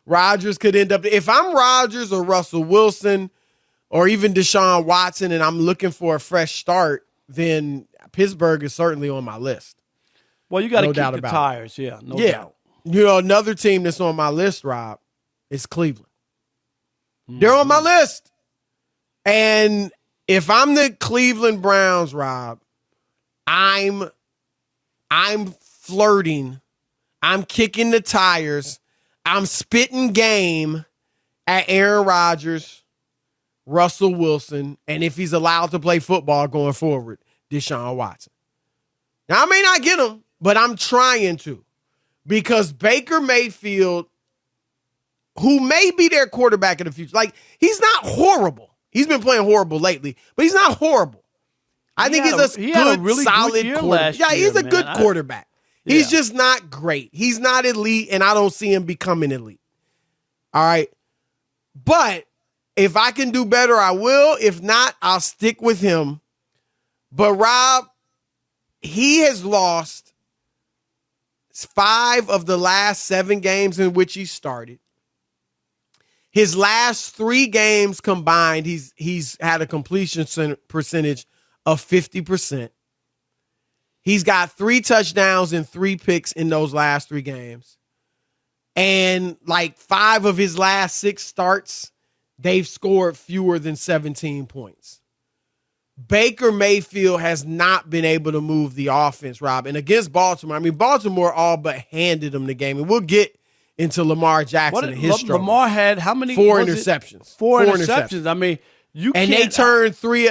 Rodgers could end up. If I'm Rodgers or Russell Wilson or even Deshaun Watson and I'm looking for a fresh start, then Pittsburgh is certainly on my list. Well, you got to kick the tires. Yeah, no doubt. Another team that's on my list, Rob, is Cleveland. Mm-hmm. They're on my list. And if I'm the Cleveland Browns, Rob, I'm flirting. I'm kicking the tires. I'm spitting game at Aaron Rodgers, Russell Wilson, and if he's allowed to play football going forward, Deshaun Watson. Now, I may not get him, but I'm trying to, because Baker Mayfield, who may be their quarterback in the future, like, he's not horrible. He's been playing horrible lately, but he's not horrible. I think he's a good, really solid quarterback. Yeah, he's a good quarterback. He's just not great. He's not elite, and I don't see him becoming elite. All right? But if I can do better, I will. If not, I'll stick with him. But, Rob, he has lost 5 of the last 7 games in which he started. His last 3 games combined, he's had a completion percentage of 50%. He's got 3 touchdowns and 3 picks in those last 3 games. And like 5 of his last 6 starts, they've scored fewer than 17 points. Baker Mayfield has not been able to move the offense, Rob. And against Baltimore, I mean, Baltimore all but handed him the game. And we'll get into Lamar Jackson and his struggle. Lamar had how many? 4 interceptions. 4 interceptions. I mean, they turned 3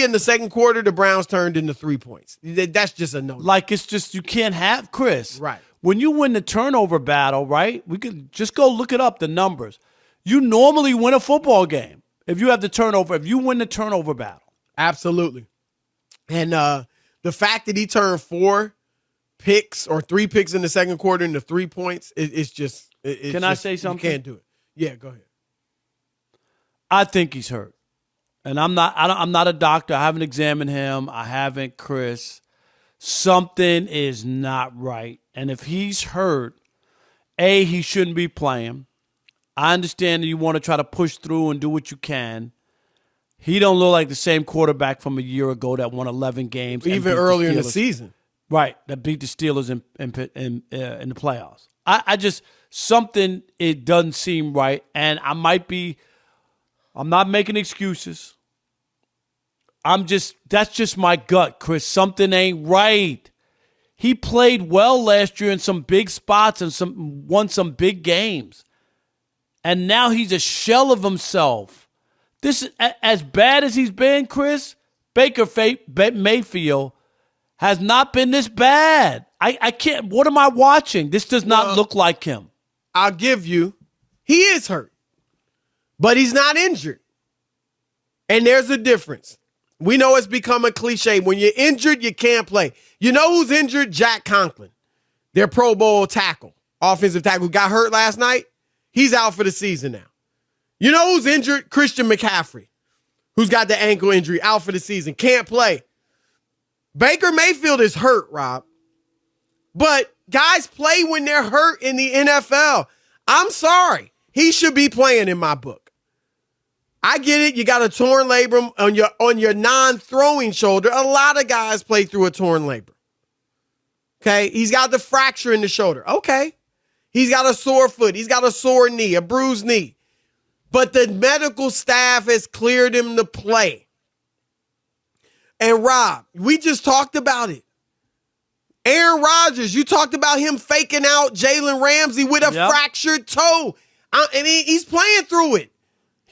in the second quarter. The Browns turned into 3 points. That's just a no. Like, it's just, you can't have, Chris. Right. When you win the turnover battle, right? We could just go look it up, the numbers. You normally win a football game if you have the turnover, if you win the turnover battle. Absolutely. And the fact that he turned 4 picks or 3 picks in the second quarter into 3 points, it's just. Can I say something? You can't do it. Yeah, go ahead. I think he's hurt. And I'm not a doctor. I haven't examined him. I haven't, Chris. Something is not right. And if he's hurt, he shouldn't be playing. I understand that you want to try to push through and do what you can. He don't look like the same quarterback from a year ago that won 11 games. Even earlier in the season. Right, that beat the Steelers in the playoffs. I just, something, it doesn't seem right. And I'm not making excuses. That's just my gut, Chris. Something ain't right. He played well last year in some big spots and won some big games. And now he's a shell of himself. This is as bad as he's been, Chris. Baker Mayfield has not been this bad. I can't. What am I watching? This does not look like him. I'll give you, he is hurt, but he's not injured. And there's a difference. We know it's become a cliche. When you're injured, you can't play. You know who's injured? Jack Conklin, their Pro Bowl tackle, offensive tackle, who got hurt last night. He's out for the season now. You know who's injured? Christian McCaffrey, who's got the ankle injury, out for the season, can't play. Baker Mayfield is hurt, Rob. But guys play when they're hurt in the NFL. I'm sorry. He should be playing in my book. I get it. You got a torn labrum on your non-throwing shoulder. A lot of guys play through a torn labrum. Okay? He's got the fracture in the shoulder. Okay. He's got a sore foot. He's got a sore knee, a bruised knee. But the medical staff has cleared him to play. And Rob, we just talked about it. Aaron Rodgers, you talked about him faking out Jalen Ramsey with a fractured toe. And he's playing through it.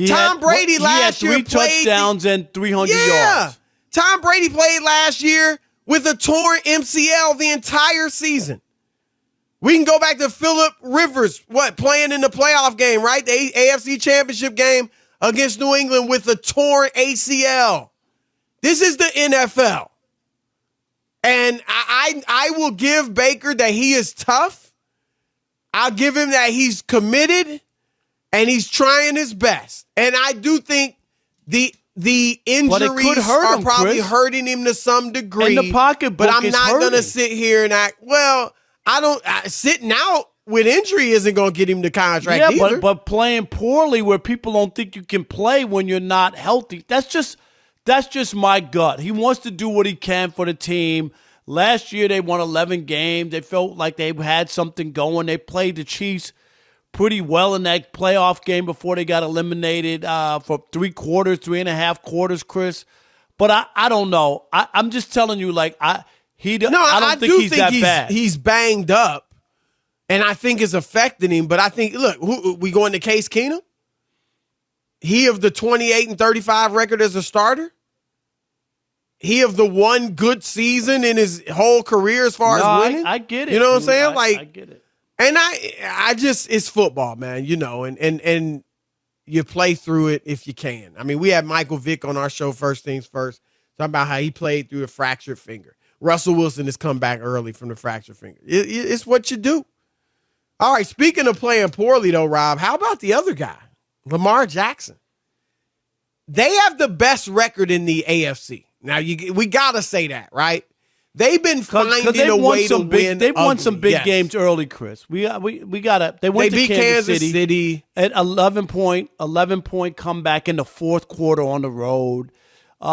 Tom Brady last year played. He had 3 touchdowns and 300 yards. Tom Brady played last year with a torn MCL the entire season. We can go back to Phillip Rivers, playing in the playoff game, right? The AFC Championship game against New England with a torn ACL. This is the NFL. And I will give Baker that he is tough. I'll give him that he's committed and he's trying his best. And I do think the injuries are probably hurting him to some degree. And the pocketbook but I'm not going to sit here and act, sitting out with injury isn't going to get him the contract either. but playing poorly where people don't think you can play when you're not healthy, that's just my gut. He wants to do what he can for the team. Last year they won 11 games. They felt like they had something going. They played the Chiefs pretty well in that playoff game before they got eliminated for 3.5 quarters, Chris. But I don't know. I'm just telling you, like, I don't think he's that bad. He's banged up, and I think it's affecting him. But I think, look, we going to Case Keenum? He of the 28-35 record as a starter? He of the one good season in his whole career as far as winning? I get it. You know what I'm saying? I get it. And I just, it's football, man, you know, and you play through it if you can. I mean, we had Michael Vick on our show, First Things First, talking about how he played through a fractured finger. Russell Wilson has come back early from the fractured finger. It's what you do. All right, speaking of playing poorly, though, Rob, how about the other guy, Lamar Jackson? They have the best record in the AFC. Now, we got to say that, right? They've been finding a way to win. They've won some big games early, Chris. We gotta. They went to Kansas City at 11-point comeback in the fourth quarter on the road. Who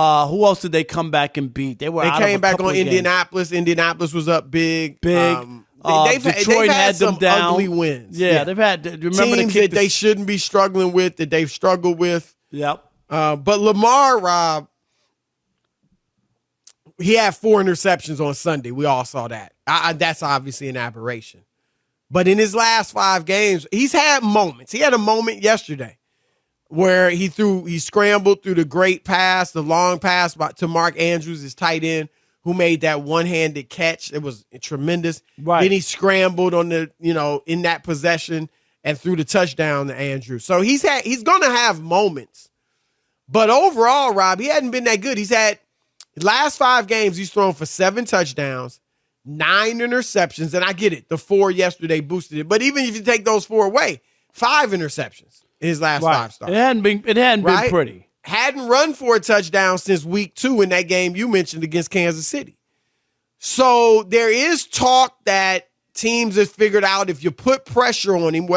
else did they come back and beat? They came back on Indianapolis. Indianapolis was up big. Detroit they've had them some down. Ugly wins. Yeah, they've had. Remember teams that they shouldn't be struggling with, that they've struggled with. Yep. But Lamar, Rob, he had 4 interceptions on Sunday. We all saw that. That's obviously an aberration. But in his last 5 games, he's had moments. He had a moment yesterday where he scrambled through the great pass, the long pass to Mark Andrews, his tight end, who made that one-handed catch. It was tremendous. Right. Then he scrambled on in that possession and threw the touchdown to Andrews. So he's going to have moments. But overall, Rob, he hadn't been that good. He's had last 5 games, he's thrown for 7 touchdowns, 9 interceptions, and I get it. The 4 yesterday boosted it. But even if you take those 4 away, 5 interceptions in his last 5 starts. It hadn't been pretty. Hadn't run for a touchdown since week 2 in that game you mentioned against Kansas City. So there is talk that teams have figured out if you put pressure on him,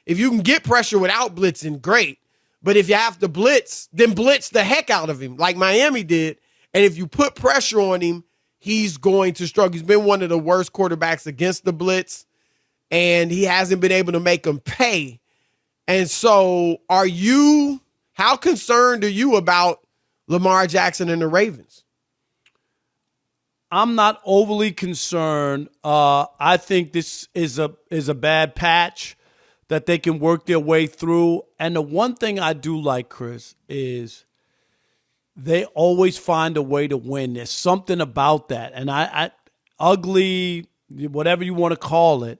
if you can get pressure without blitzing, great. But if you have to blitz, then blitz the heck out of him like Miami did. And if you put pressure on him, he's going to struggle. He's been one of the worst quarterbacks against the blitz, and he hasn't been able to make them pay. And so how concerned are you about Lamar Jackson and the Ravens? I'm not overly concerned. I think this is a bad patch that they can work their way through. And the one thing I do like, Chris, is they always find a way to win. There's something about that. And I ugly, whatever you want to call it,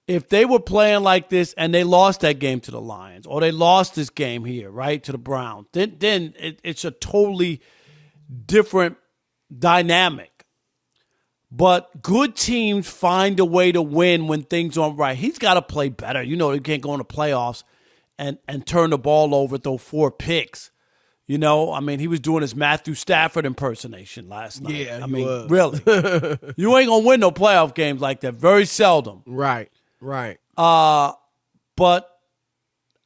if they were playing like this and they lost that game to the Lions, or they lost this game here, right, to the Browns, then it's a totally different dynamic. But good teams find a way to win when things aren't right. He's got to play better. You know, he can't go in the playoffs and turn the ball over, throw 4 picks. You know, I mean, he was doing his Matthew Stafford impersonation last night. Yeah, I mean, really. You ain't going to win no playoff games like that. Very seldom. Right. But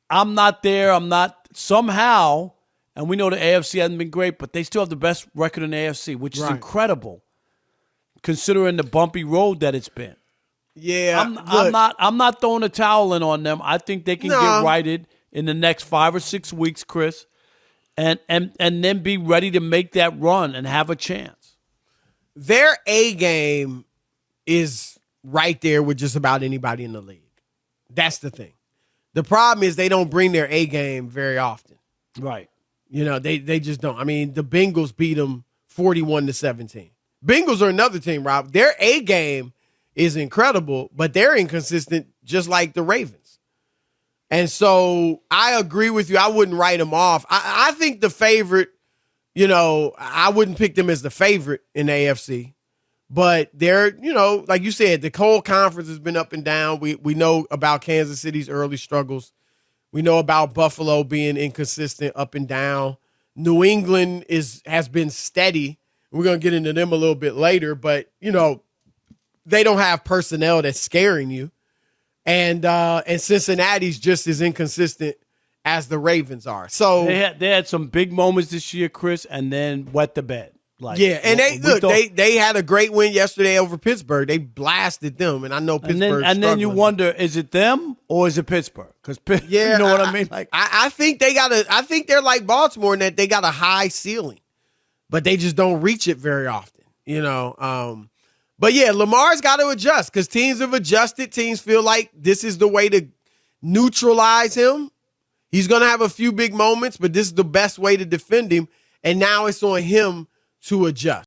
I'm not there. I'm not somehow, and we know the AFC hasn't been great, but they still have the best record in the AFC, which is incredible considering the bumpy road that it's been. Yeah. I'm not throwing a towel in on them. I think they can get righted in the next 5 or 6 weeks, Chris. And then be ready to make that run and have a chance. Their A game is right there with just about anybody in the league. That's the thing. The problem is they don't bring their A game very often. Right. You know, they just don't. I mean, the Bengals beat them 41-17. Bengals are another team, Rob. Their A game is incredible, but they're inconsistent just like the Ravens. And so I agree with you. I wouldn't write them off. I think the favorite, I wouldn't pick them as the favorite in the AFC. But they're, like you said, the whole conference has been up and down. We know about Kansas City's early struggles. We know about Buffalo being inconsistent, up and down. New England has been steady. We're going to get into them a little bit later. But, they don't have personnel that's scaring you. and Cincinnati's just as inconsistent as the Ravens are. So they had some big moments this year, Chris, and then wet the bed. Yeah, and they had a great win yesterday over Pittsburgh. They blasted them, and I know Pittsburgh. And then you wonder, is it them or is it Pittsburgh? Because you know what I mean. Like I think I think they're like Baltimore in that they got a high ceiling, but they just don't reach it very often. But yeah, Lamar's got to adjust because teams have adjusted. Teams feel like this is the way to neutralize him. He's going to have a few big moments, but this is the best way to defend him. And now it's on him to adjust.